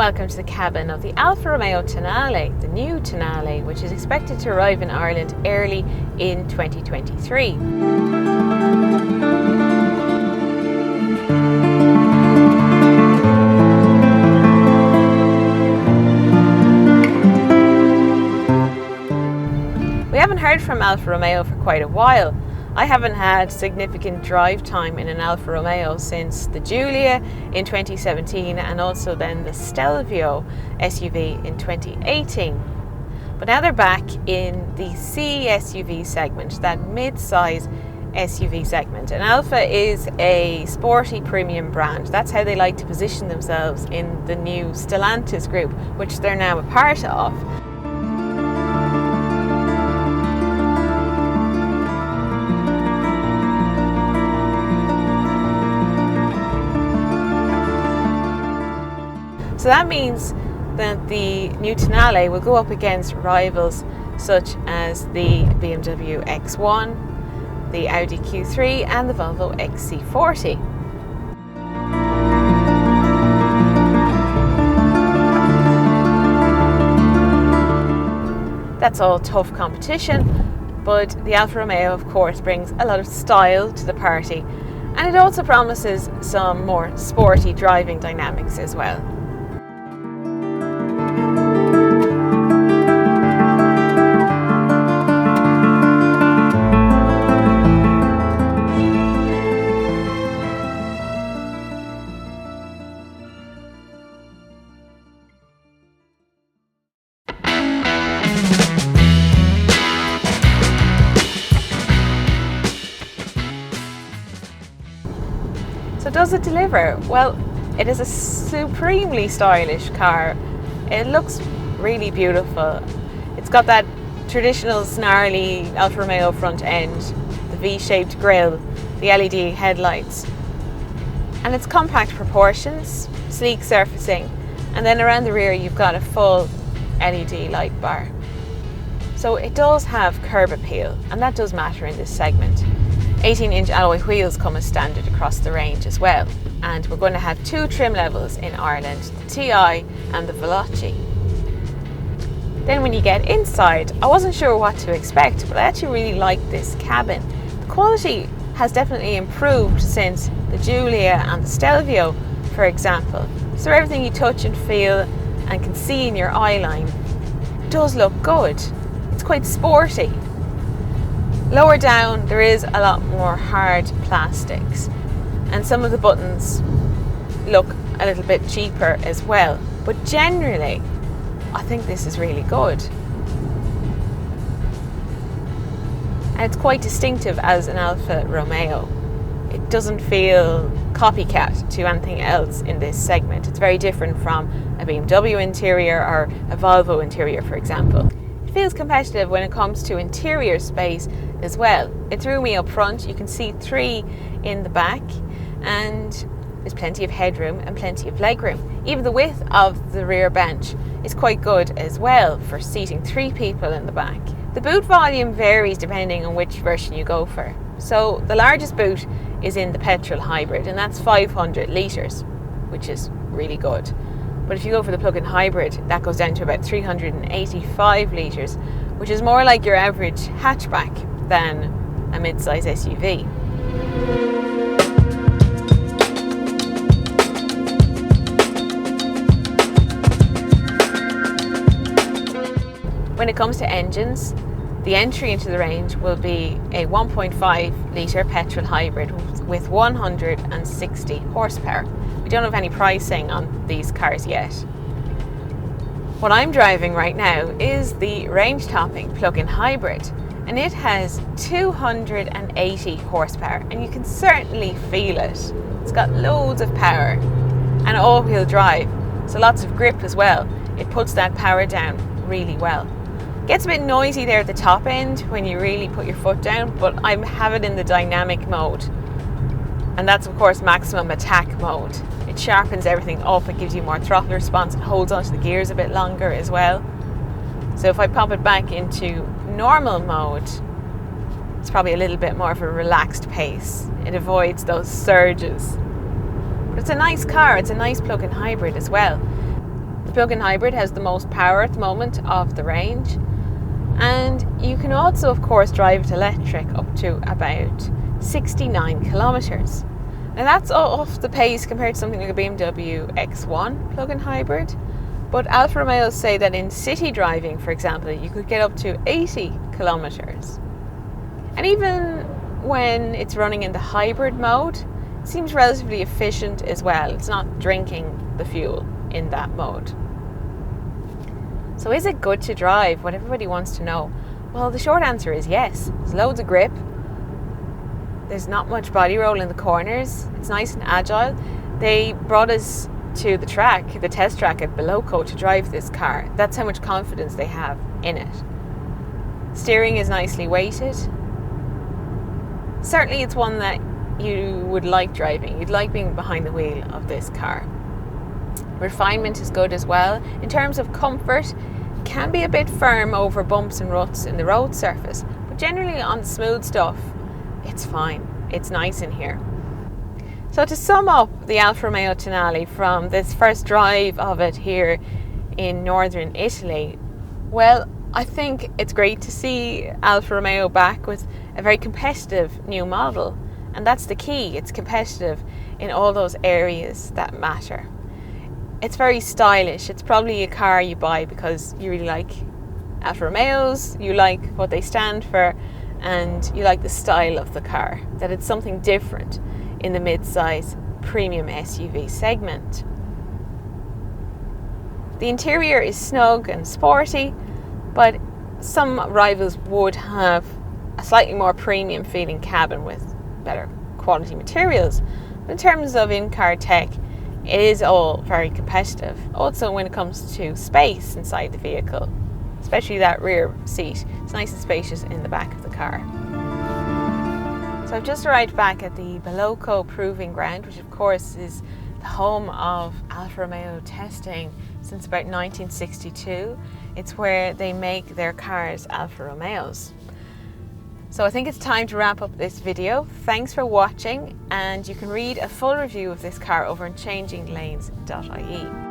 welcome to the cabin of the Alfa Romeo Tonale, the new Tonale, which is expected to arrive in Ireland early in 2023. We haven't heard from Alfa Romeo for quite a while. I haven't had significant drive time in an Alfa Romeo since the Giulia in 2017 and also then the Stelvio SUV in 2018. But now they're back in the C SUV segment, that mid-size SUV segment. And Alfa is a sporty premium brand. That's how they like to position themselves in the new Stellantis group, which they're now a part of. So that means that the new Tonale will go up against rivals such as the BMW X1, the Audi Q3 and the Volvo XC40. That's all tough competition, but the Alfa Romeo of course brings a lot of style to the party, and it also promises some more sporty driving dynamics as well. So does it deliver? Well, it is a supremely stylish car. It looks really beautiful. It's got that traditional snarly Alfa Romeo front end, the V-shaped grille, the LED headlights, and its compact proportions, sleek surfacing, and then around the rear you've got a full LED light bar. So it does have curb appeal, and that does matter in this segment. 18-inch alloy wheels come as standard across the range as well, and we're going to have two trim levels in Ireland, the TI and the Veloce. Then when you get inside, I wasn't sure what to expect, but I actually really like this cabin. The quality has definitely improved since the Giulia and the Stelvio, for example. So everything you touch and feel and can see in your eye line does look good. It's quite sporty. Lower down there is a lot more hard plastics, and some of the buttons look a little bit cheaper as well, but generally I think this is really good, and it's quite distinctive as an Alfa Romeo. It doesn't feel copycat to anything else in this segment. It's very different from a BMW interior or a Volvo interior, for example. It feels competitive when it comes to interior space as well. It threw me up front. You can see 3 in the back, and there's plenty of headroom and plenty of legroom. Even the width of the rear bench is quite good as well for seating 3 people in the back. The boot volume varies depending on which version you go for. So the largest boot is in the petrol hybrid, and that's 500 litres, which is really good. But if you go for the plug-in hybrid, that goes down to about 385 litres, which is more like your average hatchback than a mid-size SUV. When it comes to engines, the entry into the range will be a 1.5 litre petrol hybrid with 160 horsepower. We don't have any pricing on these cars yet. What I'm driving right now is the range-topping plug-in hybrid, and it has 280 horsepower, and you can certainly feel it. It's got loads of power and all-wheel drive, so lots of grip as well. It puts that power down really well. Gets a bit noisy there at the top end when you really put your foot down, but I have it in the dynamic mode, and that's of course maximum attack mode. It sharpens everything up, it gives you more throttle response, it holds onto the gears a bit longer as well. So if I pop it back into normal mode, it's probably a little bit more of a relaxed pace. It avoids those surges. But it's a nice car, it's a nice plug-in hybrid as well. The plug-in hybrid has the most power at the moment of the range, and you can also of course drive it electric up to about 69 kilometres. Now that's off the pace compared to something like a BMW X1 plug-in hybrid, but Alfa Romeo say that in city driving, for example, you could get up to 80 kilometres. And even when it's running in the hybrid mode, it seems relatively efficient as well. It's not drinking the fuel in that mode. So is it good to drive? What everybody wants to know. Well, the short answer is yes. There's loads of grip. There's not much body roll in the corners. It's nice and agile. They brought us to the track, the test track at Balocco, to drive this car. That's how much confidence they have in it. Steering is nicely weighted. Certainly it's one that you would like driving. You'd like being behind the wheel of this car. Refinement is good as well. In terms of comfort, it can be a bit firm over bumps and ruts in the road surface, but generally on the smooth stuff, it's fine. It's nice in here. So to sum up the Alfa Romeo Tonale from this first drive of it here in northern Italy, well, I think it's great to see Alfa Romeo back with a very competitive new model, and that's the key. It's competitive in all those areas that matter. It's very stylish. It's probably a car you buy because you really like Alfa Romeos, you like what they stand for, and you like the style of the car, that it's something different in the mid-size premium SUV segment. The interior is snug and sporty, but some rivals would have a slightly more premium feeling cabin with better quality materials. But in terms of in-car tech, it is all very competitive. Also when it comes to space inside the vehicle, especially that rear seat. It's nice and spacious in the back of the car. So I've just arrived back at the Balocco Proving Ground, which of course is the home of Alfa Romeo testing since about 1962. It's where they make their cars Alfa Romeos. So I think it's time to wrap up this video. Thanks for watching, and you can read a full review of this car over on changinglanes.ie.